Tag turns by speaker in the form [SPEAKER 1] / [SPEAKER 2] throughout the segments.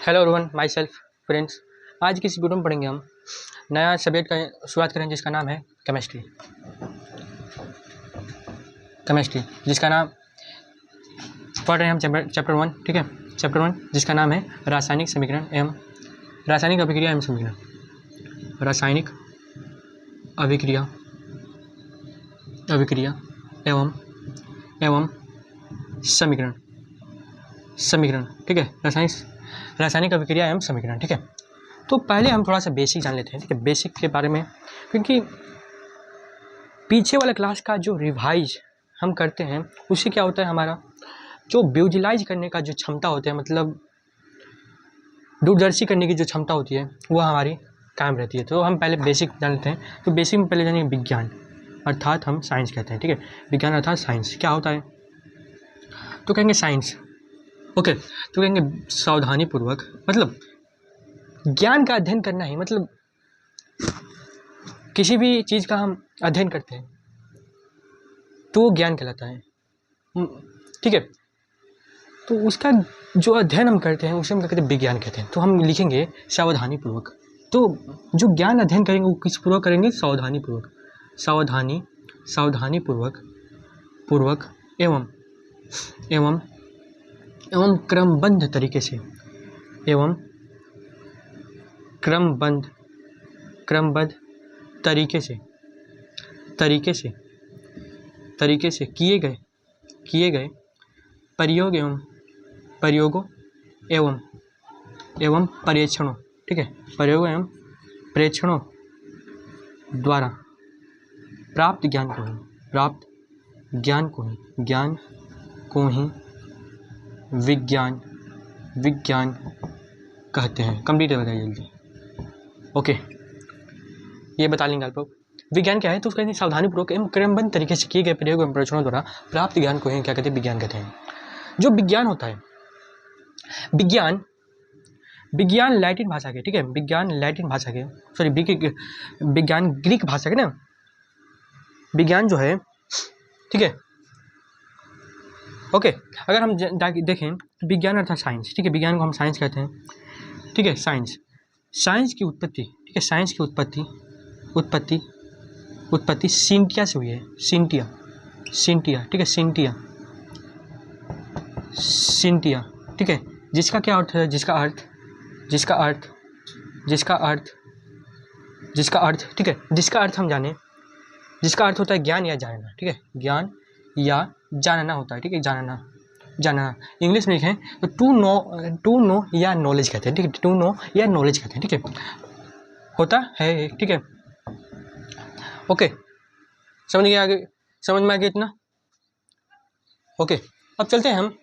[SPEAKER 1] Hello everyone, my self friends. आज की इस वीडियो में पढ़ेंगे हम नया सब्जेक्ट का शुरुआत करें जिसका नाम है केमिस्ट्री। जिसका नाम पढ़ रहे हैं हम चैप्टर 1। ठीक है, चैप्टर 1 जिसका नाम है रासायनिक समीकरण एवं रासायनिक अभिक्रिया एवं समीकरण। रासायनिक अभिक्रिया एवं समीकरण। ठीक है, रासायनिक अभिक्रिया एवं समीकरण। ठीक है, तो पहले हम थोड़ा सा बेसिक जान लेते हैं। ठीक है, बेसिक के बारे में, क्योंकि पीछे वाला क्लास का जो रिवाइज हम करते हैं उससे क्या होता है, हमारा जो विजुलाइज करने का जो क्षमता होती है, मतलब दूरदर्शी करने की जो क्षमता होती है वह हमारी कायम रहती है। तो हम पहले बेसिक जान लेते हैं। तो बेसिक में पहले जानेंगे विज्ञान, अर्थात हम साइंस कहते हैं। ठीक है, विज्ञान अर्थात साइंस क्या होता है, तो कहेंगे साइंस। ओके, तो कहेंगे सावधानीपूर्वक, मतलब ज्ञान का अध्ययन करना ही, मतलब किसी भी चीज़ का हम अध्ययन करते हैं तो वो ज्ञान कहलाता है। ठीक है, तो उसका जो अध्ययन हम करते हैं उसे हम क्या कहते हैं, विज्ञान कहते हैं। तो हम लिखेंगे सावधानीपूर्वक। तो जो ज्ञान अध्ययन करेंगे वो किस पूर्वक करेंगे, सावधानीपूर्वक। पूर्वक एवं क्रमबद्ध तरीके से, क्रमबद्ध तरीके से किए गए प्रयोगों एवं परीक्षणों। ठीक है, प्रयोग एवं परीक्षणों द्वारा प्राप्त ज्ञान को ही विज्ञान कहते हैं। कंप्लीट है, बताइए जल्दी। ओके, ये बता लेंगे आप लोग विज्ञान क्या है। तो उसका सावधानीपूर्वक एवं क्रमबद्ध तरीके से किए गए प्रयोग एवं परीक्षणों द्वारा प्राप्त ज्ञान को ही क्या कहते हैं, विज्ञान कहते हैं। जो विज्ञान होता है, विज्ञान लैटिन भाषा के, ठीक है, विज्ञान ग्रीक भाषा के ना, विज्ञान जो है, ठीक है। ओके, अगर हम देखें विज्ञान अर्थात साइंस। ठीक है, विज्ञान को हम साइंस कहते हैं। ठीक है, साइंस की उत्पत्ति, ठीक है, साइंस की उत्पत्ति सिंटिया से हुई है। सिंटिया, ठीक है, सिंटिया, ठीक है, जिसका क्या अर्थ है, जिसका अर्थ, ठीक है, जिसका अर्थ हम जाने, जिसका अर्थ होता है ज्ञान या जानना। ठीक है, ज्ञान या जानना होता है। ठीक है, जानना इंग्लिश में लिखें तो टू नो या नॉलेज कहते हैं। ठीक है, टू नो या नॉलेज कहते हैं। ठीक है, होता है। ठीक है, ओके, समझ में आ गया इतना। ओके, अब चलते हैं हम,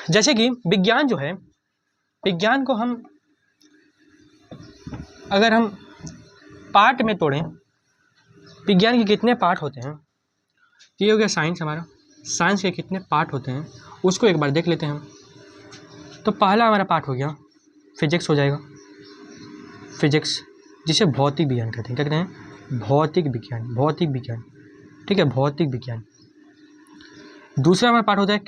[SPEAKER 1] जैसे कि विज्ञान जो है, विज्ञान को हम अगर हम पार्ट में तोड़ें, विज्ञान के कितने पार्ट होते हैं, ये हो गया साइंस हमारा। साइंस के कितने पार्ट होते हैं उसको एक बार देख लेते हैं हम। तो पहला हमारा पार्ट हो गया फिजिक्स हो जाएगा, फिजिक्स, जिसे भौतिक विज्ञान कहते हैं। क्या कहते हैं, भौतिक विज्ञान। ठीक है, भौतिक विज्ञान। दूसरा हमारा पार्ट होता है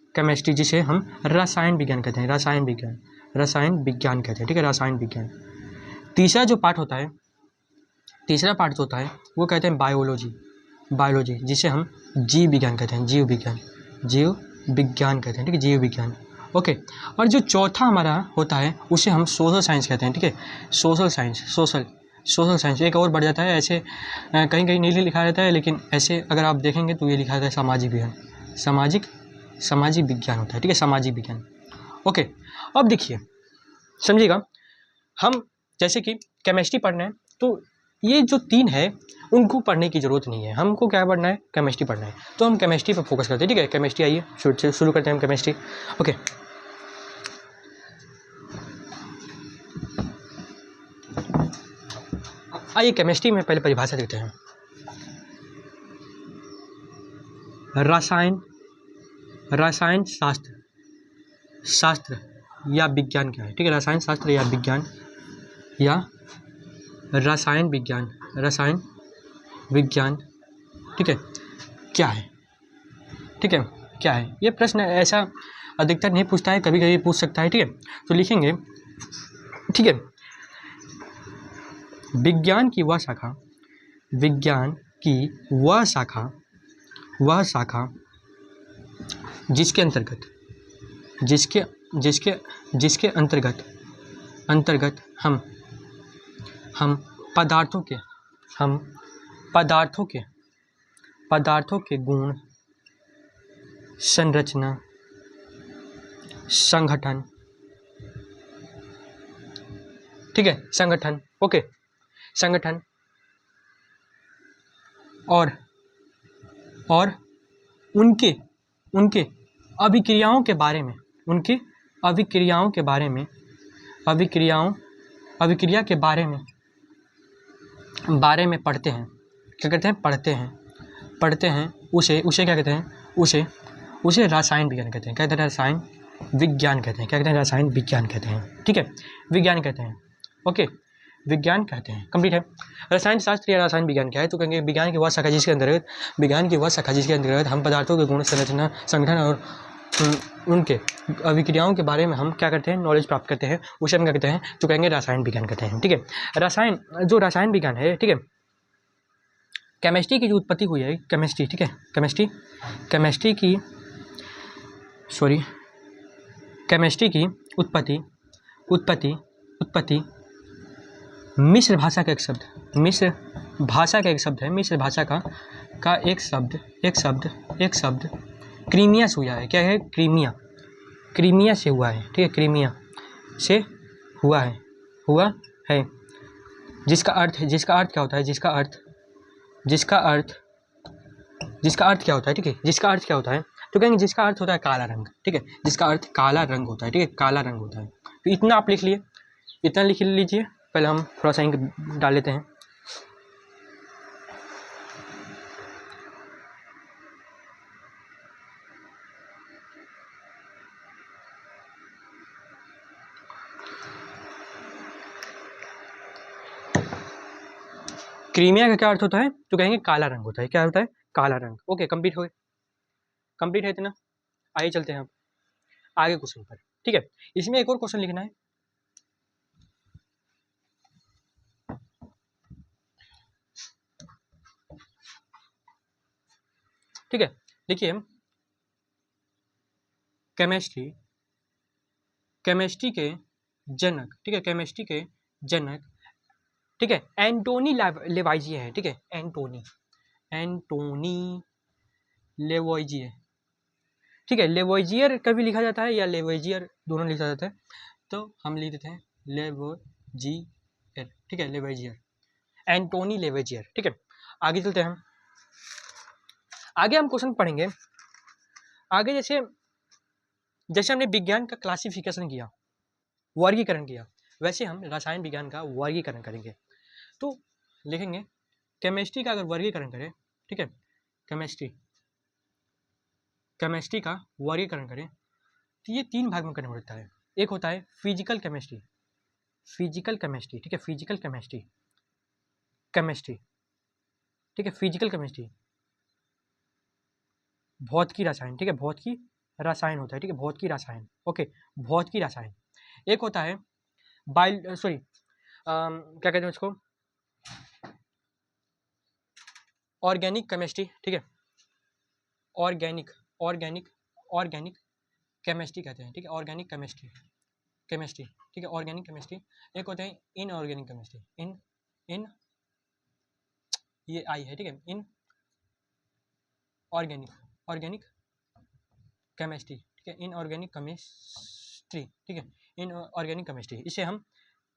[SPEAKER 1] केमिस्ट्री, जिसे हम रसायन विज्ञान कहते हैं। रसायन विज्ञान कहते हैं। ठीक है, रसायन विज्ञान। तीसरा पार्ट जो होता है वो कहते हैं बायोलॉजी, जिसे हम जीव विज्ञान कहते हैं। जीव विज्ञान कहते हैं। ठीक है, जीव विज्ञान। ओके, और जो चौथा हमारा होता है उसे हम सोशल साइंस कहते हैं। ठीक है, सोशल साइंस एक और बढ़ जाता है, ऐसे कहीं नहीं लिखा रहता है, लेकिन ऐसे अगर आप देखेंगे तो ये लिखा रहता है सामाजिक विज्ञान, सामाजिक विज्ञान होता है। ठीक है, सामाजिक विज्ञान। ओके, अब देखिए, समझिएगा, हम जैसे कि केमिस्ट्री पढ़ना है तो ये जो 3 है उनको पढ़ने की ज़रूरत नहीं है। हमको क्या पढ़ना है, केमिस्ट्री पढ़ना है, तो हम केमिस्ट्री पर फोकस करते हैं। ठीक है, केमिस्ट्री, आइए शुरू करते हैं हम केमिस्ट्री। ओके, आइए केमिस्ट्री में पहले परिभाषा देखते हैं। रसायन शास्त्र या विज्ञान क्या है। ठीक है, रसायन शास्त्र या विज्ञान या रसायन विज्ञान, ठीक है, क्या है। ठीक है, क्या है? ये प्रश्न ऐसा अधिकतर नहीं पूछता है, कभी कभी पूछ सकता है, ठीक है। तो लिखेंगे, ठीक है, विज्ञान की वह शाखा, विज्ञान की वह शाखा, वह शाखा जिसके अंतर्गत, जिसके जिसके जिसके अंतर्गत अंतर्गत हम पदार्थों के, हम पदार्थों के गुण, संरचना, संगठन, ठीक है, संगठन, ओके, संगठन और उनके उनके अभिक्रियाओं के बारे में, उनके अभिक्रियाओं के बारे में, अभिक्रिया के बारे में पढ़ते हैं। क्या कहते हैं? पढ़ते हैं उसे क्या कहते हैं? उसे रसायन विज्ञान कहते हैं। क्या कहते हैं? रसायन विज्ञान कहते हैं। क्या कहते हैं? रसायन विज्ञान कहते हैं, ठीक है, विज्ञान कहते हैं, ओके, विज्ञान कहते हैं, कंप्लीट है। रसायन शास्त्र या रसायन विज्ञान क्या है? तो कहेंगे विज्ञान की वह शाखा जिसके अंतर्गत हम पदार्थों के गुण, संरचना, संगठन और उनके अभिक्रियाओं के बारे में हम क्या करते हैं? नॉलेज प्राप्त करते हैं, उसे हम क्या कहते हैं? तो कहेंगे रसायन विज्ञान कहते हैं, ठीक है। रसायन विज्ञान है, ठीक है, केमिस्ट्री की जो उत्पत्ति हुई है, केमिस्ट्री, ठीक है, केमिस्ट्री की उत्पत्ति मिस्र भाषा का एक शब्द है, मिस्र भाषा का एक शब्द क्रीमिया से हुआ है। क्या है? क्रीमिया से हुआ है, ठीक है, क्रीमिया से हुआ है, जिसका अर्थ क्या होता है? जिसका अर्थ क्या होता है? ठीक है, जिसका अर्थ क्या होता है? तो कहेंगे जिसका अर्थ होता है काला रंग, ठीक है, जिसका अर्थ काला रंग होता है, ठीक है, काला रंग होता है। तो इतना आप लिख लिए, इतना लिख लीजिए। पहले हम थोड़ा सा इंक डाल लेते हैं। क्रीमिया का क्या अर्थ होता है? तो कहेंगे काला रंग होता है। क्या होता है? काला रंग, ओके, कंप्लीट है इतना। आइए चलते हैं अब आगे क्वेश्चन पर, ठीक है। इसमें एक और क्वेश्चन लिखना है, ठीक है, देखिए, केमिस्ट्री के जनक, ठीक है, केमिस्ट्री के जनक, ठीक है, एंटोनी लेवाइजिए है, ठीक है, एंटोनी लेवोइजिए, ठीक है, लेवोइजियर कभी लिखा जाता है या लेवोइजियर, दोनों लिखा जाता है, तो हम लिख देते हैं लेवोइजियर, ठीक है, लेवोइजियर, एंटोनी लेवोइजियर, ठीक है। आगे चलते हैं हम, आगे हम क्वेश्चन पढ़ेंगे। आगे जैसे हमने विज्ञान का क्लासिफिकेशन किया, वर्गीकरण किया, वैसे हम रसायन विज्ञान का वर्गीकरण करेंगे। तो लिखेंगे केमिस्ट्री का अगर वर्गीकरण करें, ठीक है, केमिस्ट्री का वर्गीकरण करें तो ये 3 भाग में करना पड़ता है। एक होता है फिजिकल केमिस्ट्री, ठीक है, फिजिकल केमिस्ट्री, ठीक है, फिजिकल केमिस्ट्री, भौतिकी रसायन, ठीक है, भौतिकी रसायन होता है, ठीक है, भौतिकी रसायन, ओके, भौतिकी रसायन। एक होता है क्या कहते हैं उसको? ऑर्गेनिक केमिस्ट्री, ठीक है, ऑर्गेनिक केमिस्ट्री कहते हैं, ठीक है, ऑर्गेनिक केमिस्ट्री, ठीक है, ऑर्गेनिक केमिस्ट्री। एक होता है इनऑर्गेनिक केमिस्ट्री, इन ये आई है, ठीक है, इन ऑर्गेनिक केमिस्ट्री, ठीक है, इनऑर्गेनिक केमिस्ट्री, ठीक है, इनऑर्गेनिक केमिस्ट्री। इसे हम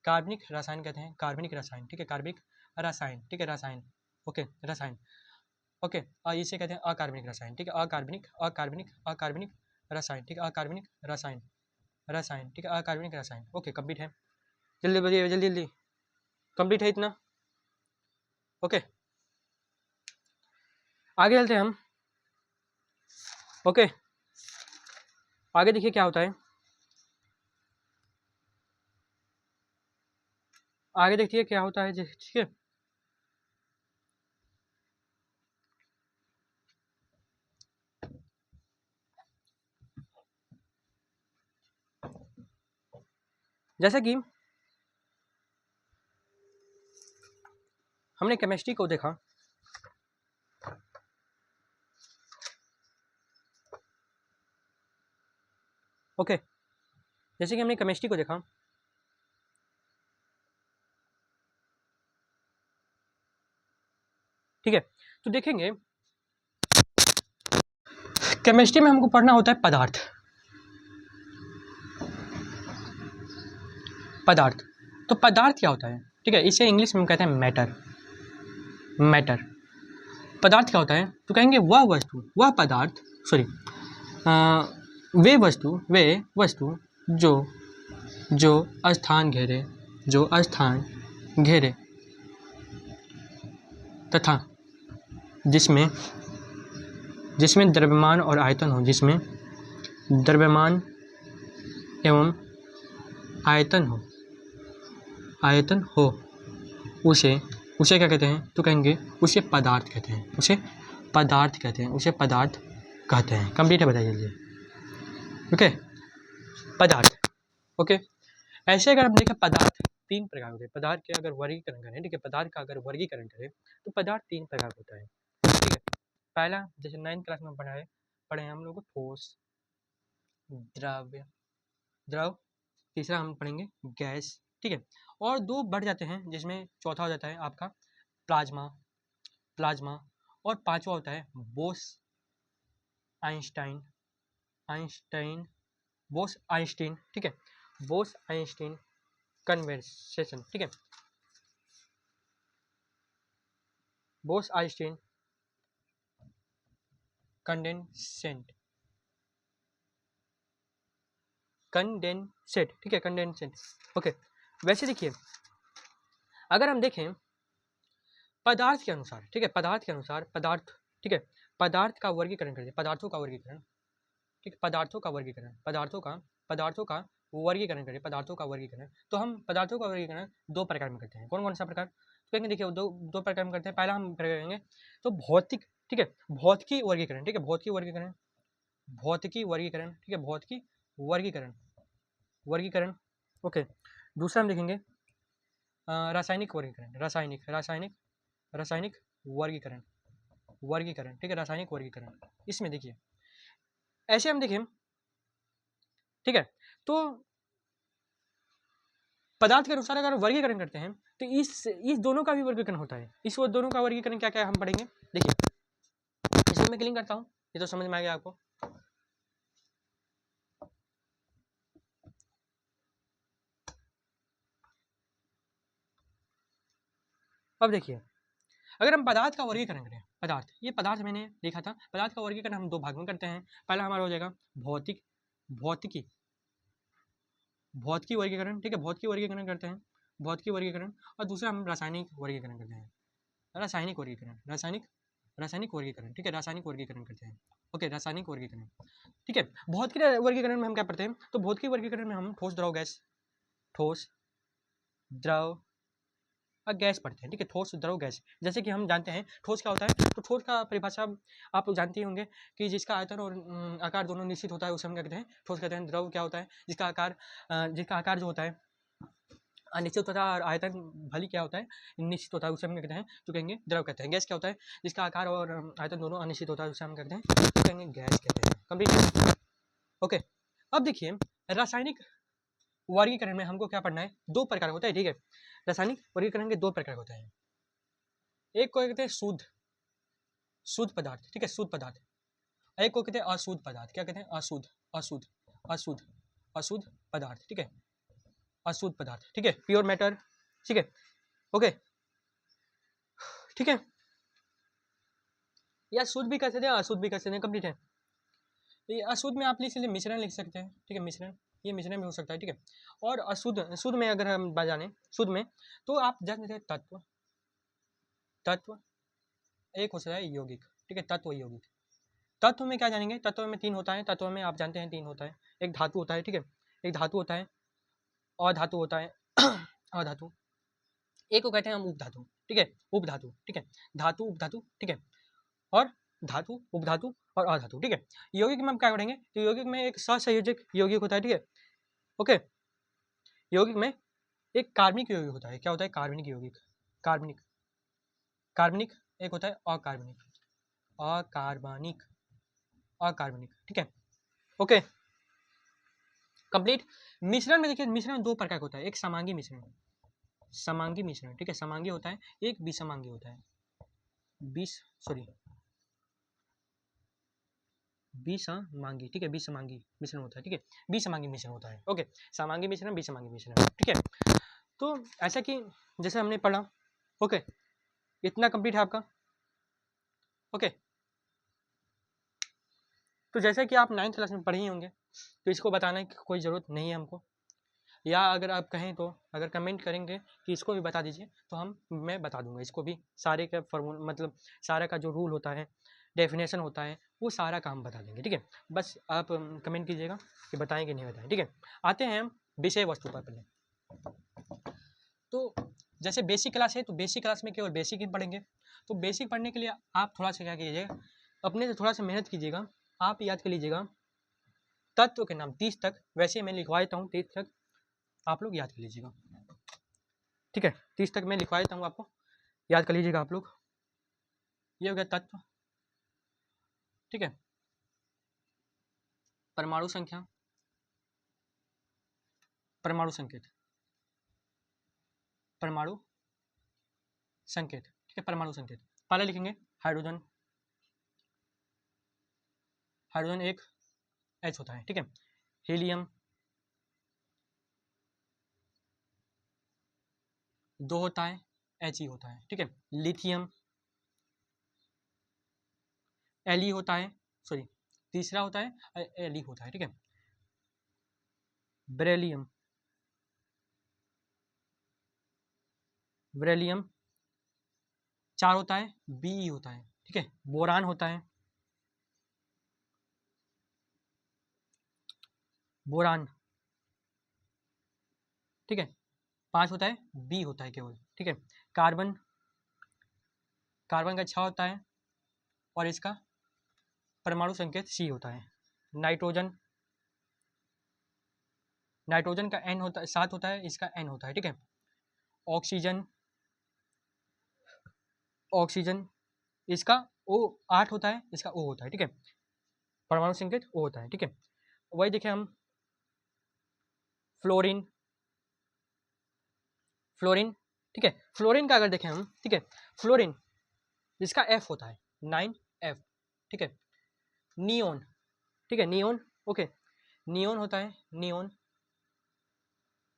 [SPEAKER 1] कार्बनिक रसायन कहते हैं, कार्बनिक रसायन, ठीक है, कार्बनिक रसायन, ठीक है, रसायन, ओके, रसायन, ओके। और इसे कहते हैं अकार्बनिक रसायन, ठीक है, अकार्बनिक रसायन, ठीक है, अकार्बनिक रसायन, ठीक है, अकार्बनिक रसायन, ओके, कंप्लीट है। जल्दी बताइए, जल्दी कंप्लीट है इतना, ओके। आगे चलते हैं हम, ओके, आगे देखिए क्या होता है, आगे देखिए क्या होता है, ठीक है, जैसे कि हमने केमिस्ट्री को देखा, ओके, जैसे कि हमने केमिस्ट्री को देखा, ठीक है। तो देखेंगे केमिस्ट्री में हमको पढ़ना होता है पदार्थ। पदार्थ, तो पदार्थ क्या होता है, ठीक है, इसे इंग्लिश में कहते हैं मैटर। मैटर, पदार्थ क्या होता है, तो कहेंगे वह वस्तु, वह पदार्थ, सॉरी, वे वस्तु जो जो स्थान घेरे, जो स्थान घेरे तथा जिसमें जिसमें द्रव्यमान और आयतन हो, जिसमें द्रव्यमान एवं आयतन हो उसे क्या कहते हैं, तो कहेंगे उसे पदार्थ कहते हैं, उसे पदार्थ कहते हैं, उसे पदार्थ कहते हैं। कंप्लीट है, बताइए जल्दी। ओके, पदार्थ, ओके। ऐसे अगर हम देखें पदार्थ तीन प्रकार होते हैं। पदार्थ के अगर वर्गीकरण करें, ठीक है, पदार्थ का अगर वर्गीकरण करें तो पदार्थ तीन प्रकार होता है, ठीक है। पहला, जैसे 9th क्लास में पढ़े हैं हम लोग, ठोस, द्रव। तीसरा हम पढ़ेंगे गैस, ठीक है। और दो बढ़ जाते हैं, जिसमें चौथा हो जाता है आपका प्लाज्मा, और पांचवा होता है बोस आइंस्टाइन, ठीक है, बोस आइंस्टीन कन्वर्सेशन, ठीक है, बोस आइंस्टीन कंडेंसेट, ठीक है, कंडेंसेट, ओके। वैसे देखिए, अगर हम देखें पदार्थ के अनुसार, ठीक है, पदार्थ के अनुसार पदार्थ, ठीक है, पदार्थ का वर्गीकरण करते हैं, पदार्थों का वर्गीकरण, ठीक है, पदार्थों का वर्गीकरण करें, पदार्थों का वर्गीकरण। तो हम पदार्थों का वर्गीकरण दो प्रकार में करते हैं। कौन कौन सा प्रकार, तो कहेंगे देखिए दो प्रकार में करते हैं। पहला हम करेंगे तो भौतिक, ठीक है, भौतिकी वर्गीकरण, ठीक है, भौतिकी वर्गीकरण, ठीक है, भौतिकी वर्गीकरण, ओके। दूसरा हम देखेंगे रासायनिक वर्गीकरण, रासायनिक वर्गीकरण, ठीक है, रासायनिक वर्गीकरण। इसमें देखिए ऐसे हम देखें, ठीक है, तो पदार्थ के अनुसार अगर वर्गीकरण करते हैं तो इस दोनों का भी वर्गीकरण होता है। इस दोनों का वर्गीकरण क्या क्या हम पढ़ेंगे, देखिए इसमें मैं क्लिक करता हूँ, ये तो समझ में आ गया आपको। अब देखिए, अगर हम पदार्थ का वर्गीकरण करें, ये पदार्थ मैंने देखा था, पदार्थ का वर्गीकरण हम दो भाग में करते हैं। पहला हमारा हो जाएगा भौतिकी वर्गीकरण, ठीक है, भौतिकी वर्गीकरण करते हैं, भौतिकी वर्गीकरण। और दूसरा हम रासायनिक वर्गीकरण करते हैं, रासायनिक वर्गीकरण, ठीक है, रासायनिक वर्गीकरण करते हैं, ओके, रासायनिक वर्गीकरण, ठीक है। भौतिकी वर्गीकरण में हम क्या पढ़ते हैं, तो भौतिकी वर्गीकरण में हम ठोस द्रव गैस पढ़ते हैं, ठीक है, ठोस द्रव गैस। जैसे कि हम जानते हैं ठोस क्या होता है, तो ठोस का परिभाषा आप लोग जानते होंगे कि जिसका आयतन और आकार दोनों निश्चित होता है, उसे हम क्या कहते हैं, ठोस कहते हैं। द्रव क्या होता है, जिसका आकार जो होता है अनिश्चित होता है और आयतन भली क्या होता है, निश्चित होता है, उसे हम क्या कहते हैं, तो कहेंगे द्रव कहते हैं। गैस क्या होता है, जिसका आकार और आयतन दोनों अनिश्चित होता है, उसे हम कहते हैं, तो कहेंगे गैस कहते हैं। Complete, okay. अब देखिए रासायनिक वर्गीकरण में हमको क्या पढ़ना है, दो प्रकार होता है, ठीक है, रासायनिक वर्गीकरण के दो प्रकार होते हैं। एक को कहते हैं शुद्ध पदार्थ, ठीक है, शुद्ध पदार्थ। एक को कहते हैं अशुद्ध पदार्थ, क्या कहते हैं, अशुद्ध पदार्थ, ठीक है, अशुद्ध पदार्थ, ठीक है, प्योर मैटर, ठीक है, ओके, ठीक है। या शुद्ध भी कर सकते हैं, अशुद्ध भी कर सकते हैं, कंप्लीट है। ये अशुद्ध में आप इसलिए मिश्रण लिख सकते हैं, ठीक है, मिश्रण, ये मिश्रण में हो सकता है, ठीक है। और शुद्ध में अगर हम जाने, शुद्ध में तो आप जान सकते हैं तत्व एक हो सकता है यौगिक, ठीक है, तत्व यौगिक। तत्व में क्या जानेंगे, तत्व में तीन होता है, तत्व में आप जानते हैं तीन होता है। एक धातु होता है, ठीक है, एक धातु होता है, अधातु होता है अधातु, एक को कहते हैं हम उपधातु, ठीक है, उपधातु, ठीक है, धातु उपधातु, ठीक है, और धातु उपधातु और अधातु, ठीक है। यौगिक में हम क्या पढ़ेंगे, तो यौगिक में एक सहसंयोजक यौगिक होता है, ठीक है, ओके। यौगिक में एक कार्बनिक यौगिक होता है। क्या होता है? कार्बनिक यौगिक। कार्बनिक कार्बनिक एक होता है अकार्बनिक। अकार्बनिक अकार्बनिक, ठीक है, ओके। कंप्लीट। मिश्रण में देखिए, मिश्रण दो प्रकार का होता है, एक समांगी मिश्रण, समांगी मिश्रण, ठीक है, समांगी होता है, एक विसमांगी होता है। विसमांगी, ठीक है, विसमांगी मिश्रण होता है, ठीक है, विसमांगी मिश्रण होता है, ओके। समांगी मिश्रण, विसमांगी मिश्रण, ठीक है। तो ऐसा कि जैसे हमने पढ़ा, ओके, इतना कंप्लीट है आपका, ओके। तो जैसे कि आप 9th क्लास में पढ़े ही होंगे, तो इसको बताने की कोई ज़रूरत नहीं है हमको, या अगर आप कहें तो अगर कमेंट करेंगे कि इसको भी बता दीजिए तो मैं बता दूंगा इसको भी, सारे का फॉर्मूला मतलब सारा का जो रूल होता है, डेफिनेशन होता है, वो सारा का हम बता देंगे, ठीक है। बस आप कमेंट कीजिएगा कि बताएं कि नहीं बताएं, ठीक है। आते हैं हम विषय वस्तु पर पहले। तो जैसे बेसिक क्लास है, तो बेसिक क्लास में केवल बेसिक ही पढ़ेंगे। तो बेसिक पढ़ने के लिए आप थोड़ा सा क्या कीजिएगा, अपने से थोड़ा सा मेहनत कीजिएगा, आप याद कर लीजिएगा तत्व के नाम 30 तक, वैसे मैं लिखवा देता हूँ 30 तक, आप लोग याद कर लीजिएगा, ठीक है। 30 तक मैं लिखवा देता हूँ, आपको याद कर लीजिएगा आप लोग। ये हो गया तत्व, ठीक है। परमाणु संख्या, परमाणु संकेत, परमाणु संकेत, ठीक है, परमाणु संकेत। पहले लिखेंगे हाइड्रोजन, हाइड्रोजन एक H होता है, ठीक है। हीलियम 2 होता है, He होता है, ठीक है। लिथियम Li होता है, सॉरी तीसरा होता है Li होता है, ठीक है। बेरिलियम, बेरिलियम 4 होता है, Be होता है, ठीक है। बोरान होता है, बोरान, ठीक है, 5 होता है, बी होता है केवल, ठीक है। कार्बन, कार्बन का 6 होता है और इसका परमाणु संकेत सी होता है। नाइट्रोजन, नाइट्रोजन का N होता है 7 होता है, इसका N होता है, ठीक है। ऑक्सीजन, ऑक्सीजन इसका O 8 होता है, इसका O होता है, ठीक है। परमाणु संकेत O होता है, ठीक है। वही देखें हम फ्लोरीन, फ्लोरीन, ठीक है। फ्लोरीन का अगर देखें हम, ठीक है, फ्लोरीन इसका F होता है 9F, ठीक है। नियोन, ठीक है, नियोन, ओके, नियोन होता है, नियोन,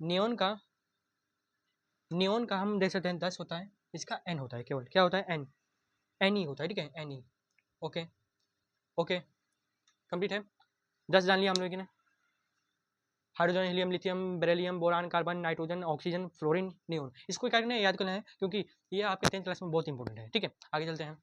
[SPEAKER 1] नियोन का, नियोन का हम देख सकते हैं 10 होता है, इसका N होता है केवल, क्या होता है N, Ne होता है, ठीक है, Ne, ओके, ओके, कंप्लीट है। 10 जान लिया हम लोगों ने, hydrogen, helium, lithium, beryllium, boron, carbon, nitrogen, oxygen, fluorine, neon. इसको क्या करना है, याद करना है, क्योंकि ये आपके 10th क्लास में बहुत इंपॉर्टेंट है, ठीक है। आगे चलते हैं।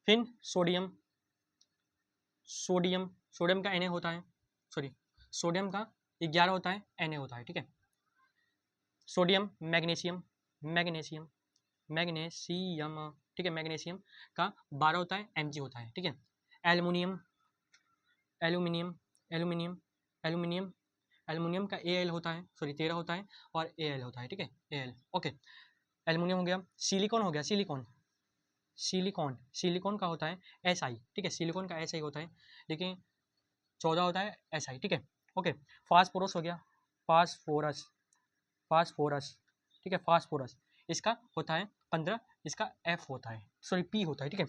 [SPEAKER 1] फिर सोडियम, सोडियम, सोडियम का Na होता है, सॉरी सोडियम का 11 होता है, Na होता है, ठीक है। सोडियम, मैग्नीशियम, मैग्नीशियम, मैग्नीशियम, ठीक है, मैग्नीशियम का 12 होता है, Mg होता है, ठीक है। Aluminium, aluminium, aluminium, aluminium, aluminium का Al होता है, सॉरी 13 होता है और Al होता है, ठीक है, Al, ओके। एल्युमिनियम हो गया। सिलिकॉन हो गया, सिलिकॉन, सिलिकॉन, सिलिकॉन का होता है Si, ठीक है, सिलिकॉन का Si होता है, लेकिन 14 होता है Si, ठीक है, ओके। फास्फोरस हो गया, फास्फोरस, फास्फोरस, ठीक है, फास्फोरस इसका होता है 15, इसका F होता है, सॉरी P होता है, ठीक है,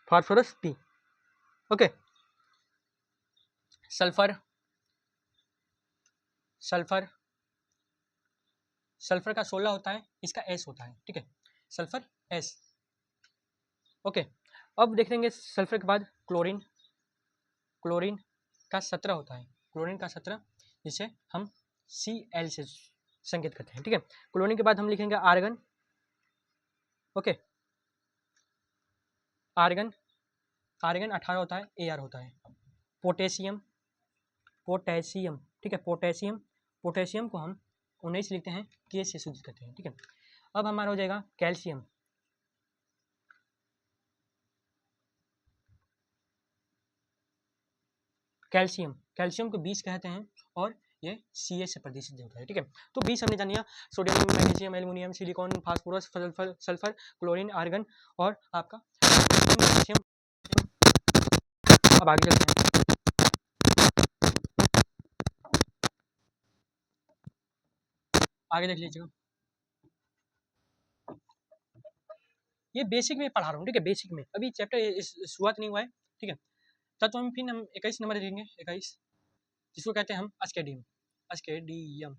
[SPEAKER 1] phosphorus P, okay. Sulphur, sulphur, sulphur का 16 होता है, इसका S होता है, ठीक है, सल्फर S, ओके। अब देख लेंगे सल्फर के बाद क्लोरीन, क्लोरीन का 17 होता है, क्लोरीन का 17, जिसे हम Cl से संकेत करते हैं, ठीक है। क्लोरीन के बाद हम लिखेंगे आर्गन, ओके, आर्गन, आर्गन 18 होता है, Ar होता है। पोटेशियम, पोटेशियम, ठीक है, पोटेशियम, पोटेशियम को हम 19 लिखते हैं, K से सूचित करते हैं, ठीक है। अब हमारा हो जाएगा कैल्शियम, कैल्शियम, कैल्शियम को 20 कहते हैं और ये Ca से प्रदूषित होता है, ठीक है। तो 20 हमने जान लिया, sodium, magnesium, aluminium, silicon, phosphorus, sulphur, chlorine, argon और आपका पोटेशियम। अब आगे चलते हैं। आगे देख लीजिएगा, ये बेसिक में पढ़ा रहा हूँ, ठीक है, बेसिक में, अभी चैप्टर शुरुआत नहीं हुआ है, ठीक है। तब हम फिर 21 नंबर देखेंगे, 21, जिसको कहते हैं हम अस्केडियम, अस्केडियम,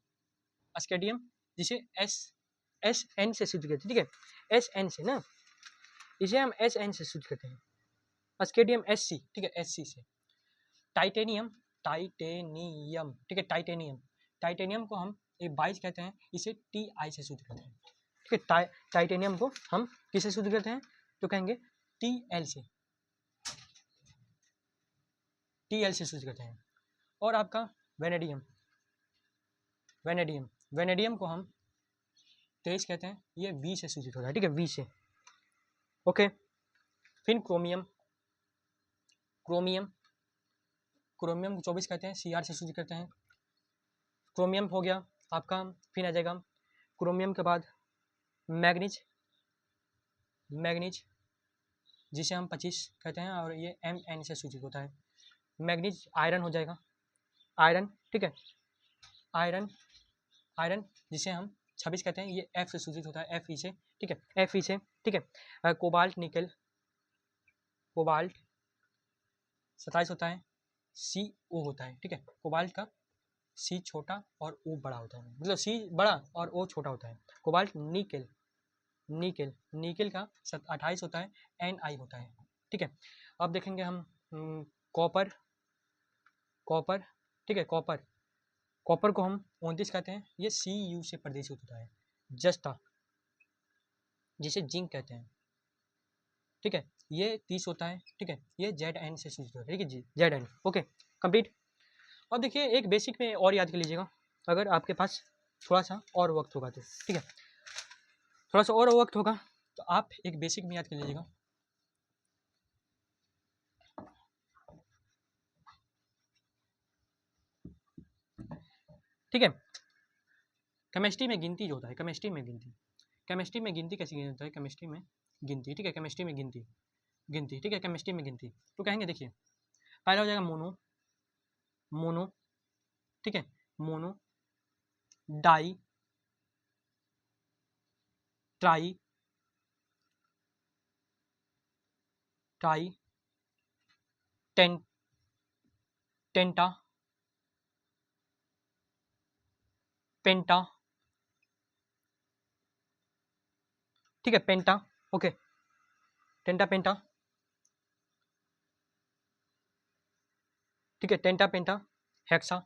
[SPEAKER 1] अस्केडियम, जिसे SN से शुद्ध करते हैं, ठीक है, SN से ना, इसे हम SN से शुद्ध करते हैं, अस्केडियम SC, ठीक है, SC से। टाइटेनियम, टाइटेनियम, ठीक है, टाइटेनियम, टाइटेनियम को हम 22 कहते हैं, इसे TI से शुद्ध करते हैं, ठीक है। टाइटेनियम को हम किससे शुद्ध करते हैं, तो कहेंगे TL से, TL से शुद्ध करते हैं। और आपका वेनेडियम, वेनेडियम, वेनेडियम को हम 23 कहते हैं, ये V से सूचित होता है, ठीक है, V से, ओके। फिर क्रोमियम, क्रोमियम, क्रोमियम को 24 कहते हैं, Cr से सूचित करते हैं। क्रोमियम हो गया आपका, फिर आ जाएगा क्रोमियम के बाद मैग्नीज, मैग्नीज जिसे हम 25 कहते हैं और ये Mn से सूचित होता है। मैग्नीज आयरन हो जाएगा, आयरन, ठीक है, आयरन, आयरन जिसे हम 26 कहते हैं, ये F से सूचित होता है, Fe से, ठीक है, Fe से, ठीक है। कोबाल्ट निकल, कोबाल्ट 27 होता है, CO होता है, ठीक है, कोबाल्ट का C छोटा और O बड़ा होता है, मतलब C बड़ा और O छोटा होता है। कोबाल्ट निकल, निकल, निकल का 28 होता है, Ni होता है, ठीक है। अब देखेंगे हम कॉपर, कॉपर, ठीक है, कॉपर, कॉपर को हम 29 कहते हैं, ये Cu से प्रदूषित होता है। जस्ता, जिसे जिंक कहते हैं, ठीक है, ये 30 होता है, ठीक है, ये Zn से सूचित होता है, ठीक है जी, Zn, ओके, कंप्लीट। अब देखिए एक बेसिक में और याद कर लीजिएगा, अगर आपके पास थोड़ा सा और वक्त होगा तो, ठीक है, थोड़ा सा और वक्त होगा तो आप एक बेसिक में याद कर लीजिएगा। ठीक है, केमिस्ट्री में गिनती जो होता है, केमिस्ट्री में गिनती, केमिस्ट्री में गिनती कैसे गिनता है, केमिस्ट्री में गिनती, ठीक है, केमिस्ट्री में गिनती, गिनती, ठीक है, केमिस्ट्री में गिनती, तो कहेंगे देखिए, पहला हो जाएगा मोनो, मोनो, ठीक है, mono, di, tri, tri, ten, टेंटा, पेंटा, ठीक है, पेंटा, ओके, टेंटा, पेंटा, ठीक है, टेंटा, penta, hexa,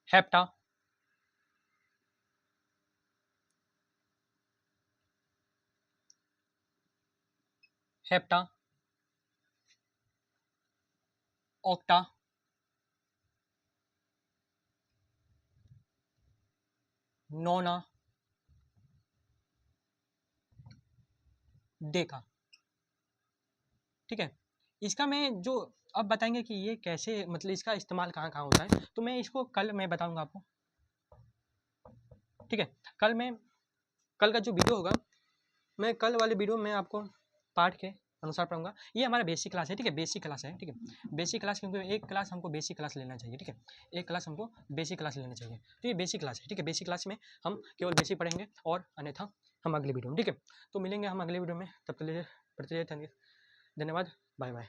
[SPEAKER 1] hepta, hepta, octa, nona, deca, ठीक है। इसका मैं जो अब बताएंगे कि ये कैसे, मतलब इसका इस्तेमाल कहाँ कहाँ होता है, तो मैं इसको कल मैं बताऊंगा आपको, ठीक है। कल का जो वीडियो होगा, मैं कल वाले वीडियो में आपको पाठ के अनुसार पढ़ूंगा। ये हमारा बेसिक क्लास है, ठीक है, बेसिक क्लास है, ठीक है, बेसिक क्लास, क्योंकि एक क्लास हमको बेसिक क्लास लेना चाहिए, ठीक है, एक क्लास हमको बेसिक क्लास लेना चाहिए, तो ये बेसिक क्लास है, ठीक है, बेसिक क्लास में हम केवल बेसिक पढ़ेंगे और अन्यथा हम अगले वीडियो में, ठीक है। तो मिलेंगे हम अगले वीडियो में, तब तक के लिए पढ़ते रहिए, धन्यवाद, बाय बाय।